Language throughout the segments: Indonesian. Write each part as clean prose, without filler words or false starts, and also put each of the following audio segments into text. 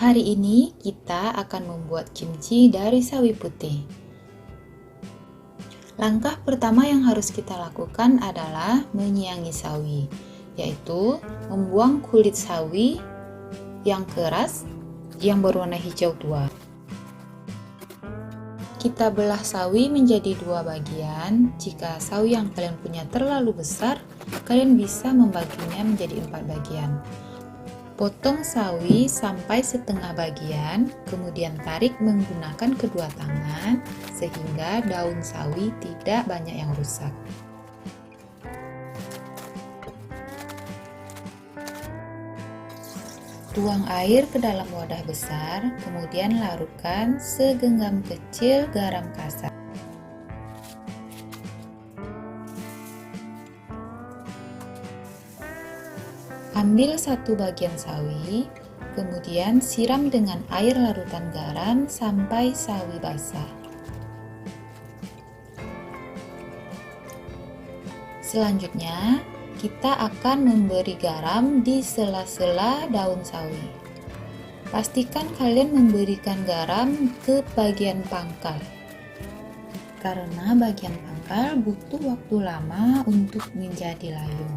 Hari ini kita akan membuat kimchi dari sawi putih. Langkah pertama yang harus kita lakukan adalah menyiangi sawi, yaitu membuang kulit sawi yang keras yang berwarna hijau tua. Kita belah sawi menjadi dua bagian. Jika sawi yang kalian punya terlalu besar, kalian bisa membaginya menjadi 4 bagian. Potong sawi sampai setengah bagian, kemudian tarik menggunakan kedua tangan sehingga daun sawi tidak banyak yang rusak. Tuang air ke dalam wadah besar, kemudian larutkan segenggam kecil garam kasar. Ambil satu bagian sawi, kemudian siram dengan air larutan garam sampai sawi basah. Selanjutnya, kita akan memberi garam di sela-sela daun sawi. Pastikan kalian memberikan garam ke bagian pangkal, karena bagian pangkal butuh waktu lama untuk menjadi layu.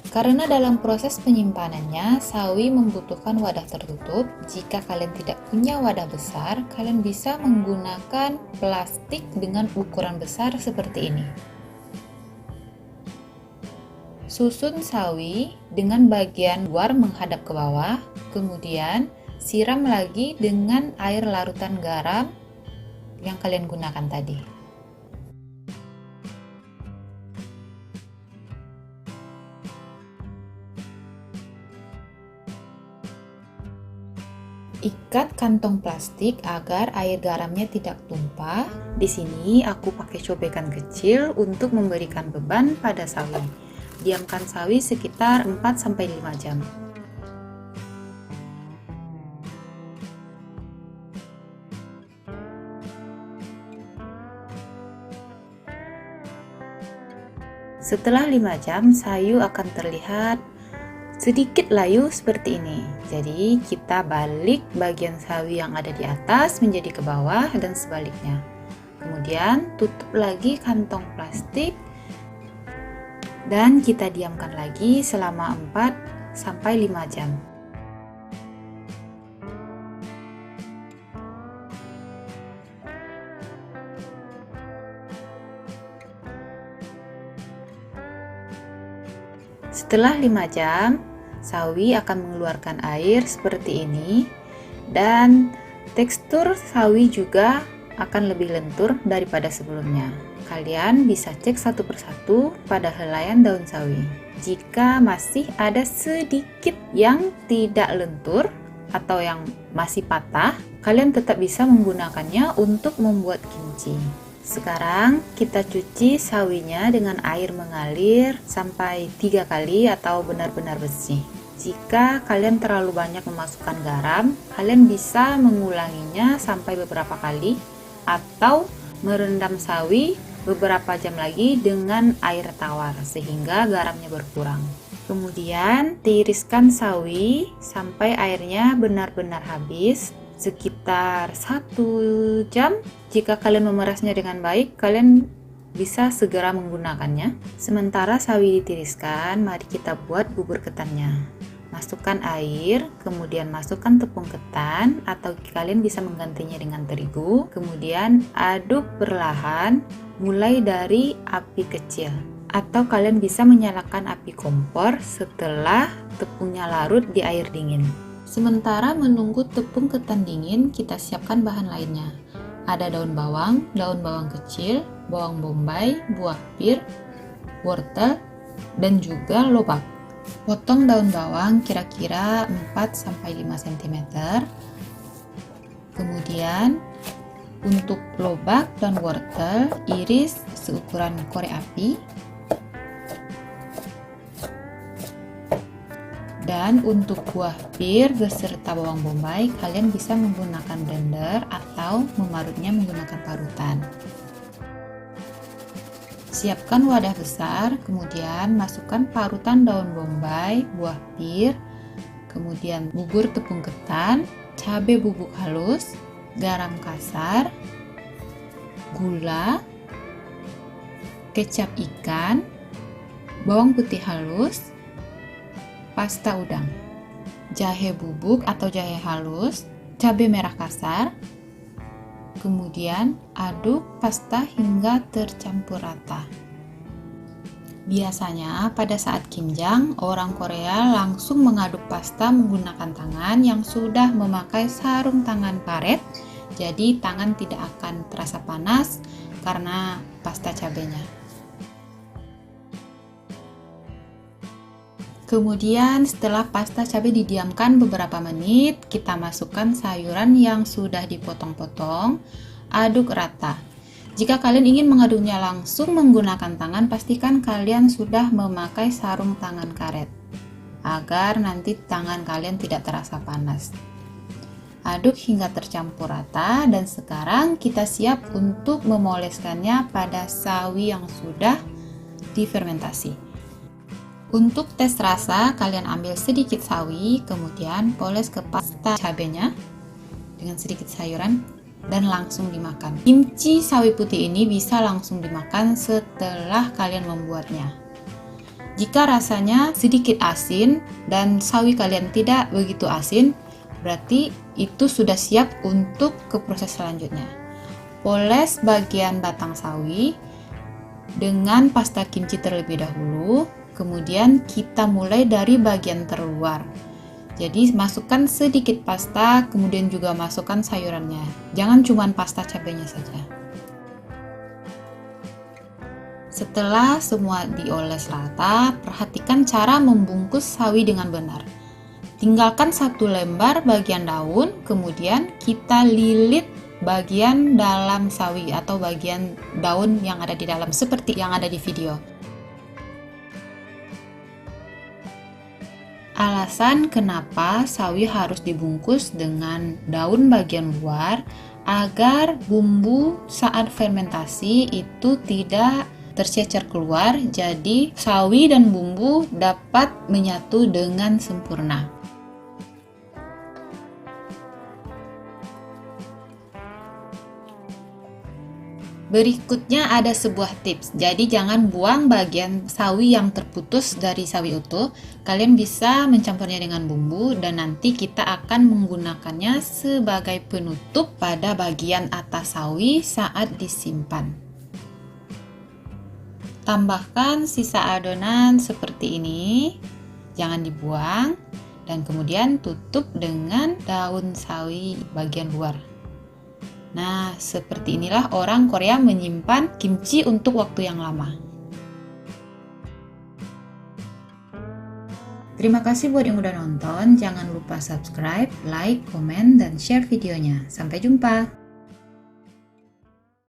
Karena dalam proses penyimpanannya, sawi membutuhkan wadah tertutup. Jika kalian tidak punya wadah besar, kalian bisa menggunakan plastik dengan ukuran besar seperti ini. Susun sawi dengan bagian luar menghadap ke bawah, kemudian siram lagi dengan air larutan garam yang kalian gunakan tadi. Ikat kantong plastik agar air garamnya tidak tumpah. Di sini aku pakai cobekan kecil untuk memberikan beban pada sawi. Diamkan sawi sekitar 4-5 jam. Setelah 5 jam, sawi akan terlihat sedikit layu seperti ini. Jadi kita balik bagian sawi yang ada di atas menjadi ke bawah dan sebaliknya. Kemudian tutup lagi kantong plastik dan kita diamkan lagi selama 4-5 jam. Setelah 5 jam, sawi akan mengeluarkan air seperti ini dan tekstur sawi juga akan lebih lentur daripada sebelumnya. Kalian bisa cek satu persatu pada helaian daun sawi. Jika masih ada sedikit yang tidak lentur atau yang masih patah, kalian tetap bisa menggunakannya untuk membuat kimchi. Sekarang kita cuci sawinya dengan air mengalir sampai 3 kali atau benar-benar bersih. Jika kalian terlalu banyak memasukkan garam, kalian bisa mengulanginya sampai beberapa kali atau merendam sawi beberapa jam lagi dengan air tawar sehingga garamnya berkurang. Kemudian tiriskan sawi sampai airnya benar-benar habis. Sekitar 1 jam. Jika kalian memerasnya dengan baik, kalian bisa segera menggunakannya. Sementara sawi ditiriskan, mari kita buat bubur ketannya. Masukkan air, kemudian masukkan tepung ketan atau kalian bisa menggantinya dengan terigu. Kemudian aduk perlahan mulai dari api kecil. Atau kalian bisa menyalakan api kompor setelah tepungnya larut di air dingin. Sementara menunggu tepung ketan dingin, kita siapkan bahan lainnya. Ada daun bawang kecil, bawang bombay, buah pir, wortel, dan juga lobak. Potong daun bawang kira-kira 4-5 cm. Kemudian untuk lobak dan wortel, iris seukuran korek api. Dan untuk buah pir beserta bawang bombay, kalian bisa menggunakan blender atau memarutnya menggunakan parutan. Siapkan wadah besar, kemudian masukkan parutan daun bombay, buah pir, kemudian bubur tepung ketan, cabai bubuk halus, garam kasar, gula, kecap ikan, bawang putih halus, pasta udang, jahe bubuk atau jahe halus, cabai merah kasar. Kemudian aduk pasta hingga tercampur rata. Biasanya pada saat kimjang, orang Korea langsung mengaduk pasta menggunakan tangan yang sudah memakai sarung tangan karet. Jadi tangan tidak akan terasa panas karena pasta cabenya. Kemudian setelah pasta cabai didiamkan beberapa menit, kita masukkan sayuran yang sudah dipotong-potong, aduk rata. Jika kalian ingin mengaduknya langsung menggunakan tangan, pastikan kalian sudah memakai sarung tangan karet, agar nanti tangan kalian tidak terasa panas. Aduk hingga tercampur rata, dan sekarang kita siap untuk memoleskannya pada sawi yang sudah difermentasi. Untuk tes rasa, kalian ambil sedikit sawi, kemudian poles ke pasta cabenya dengan sedikit sayuran dan langsung dimakan. Kimchi sawi putih ini bisa langsung dimakan setelah kalian membuatnya. Jika rasanya sedikit asin dan sawi kalian tidak begitu asin, berarti itu sudah siap untuk ke proses selanjutnya. Poles bagian batang sawi dengan pasta kimchi terlebih dahulu. Kemudian kita mulai dari bagian terluar. Jadi masukkan sedikit pasta, kemudian juga masukkan sayurannya. Jangan cuma pasta cabenya saja. Setelah semua dioles rata, perhatikan cara membungkus sawi dengan benar. Tinggalkan satu lembar bagian daun, kemudian kita lilit bagian dalam sawi atau bagian daun yang ada di dalam seperti yang ada di video. Alasan kenapa sawi harus dibungkus dengan daun bagian luar agar bumbu saat fermentasi itu tidak tercecer keluar, jadi sawi dan bumbu dapat menyatu dengan sempurna. Berikutnya ada sebuah tips, jadi jangan buang bagian sawi yang terputus dari sawi utuh. Kalian bisa mencampurnya dengan bumbu dan nanti kita akan menggunakannya sebagai penutup pada bagian atas sawi saat disimpan. Tambahkan sisa adonan seperti ini, jangan dibuang, dan kemudian tutup dengan daun sawi bagian luar. Nah, seperti inilah orang Korea menyimpan kimchi untuk waktu yang lama. Terima kasih buat yang udah nonton. Jangan lupa subscribe, like, komen, dan share videonya. Sampai jumpa!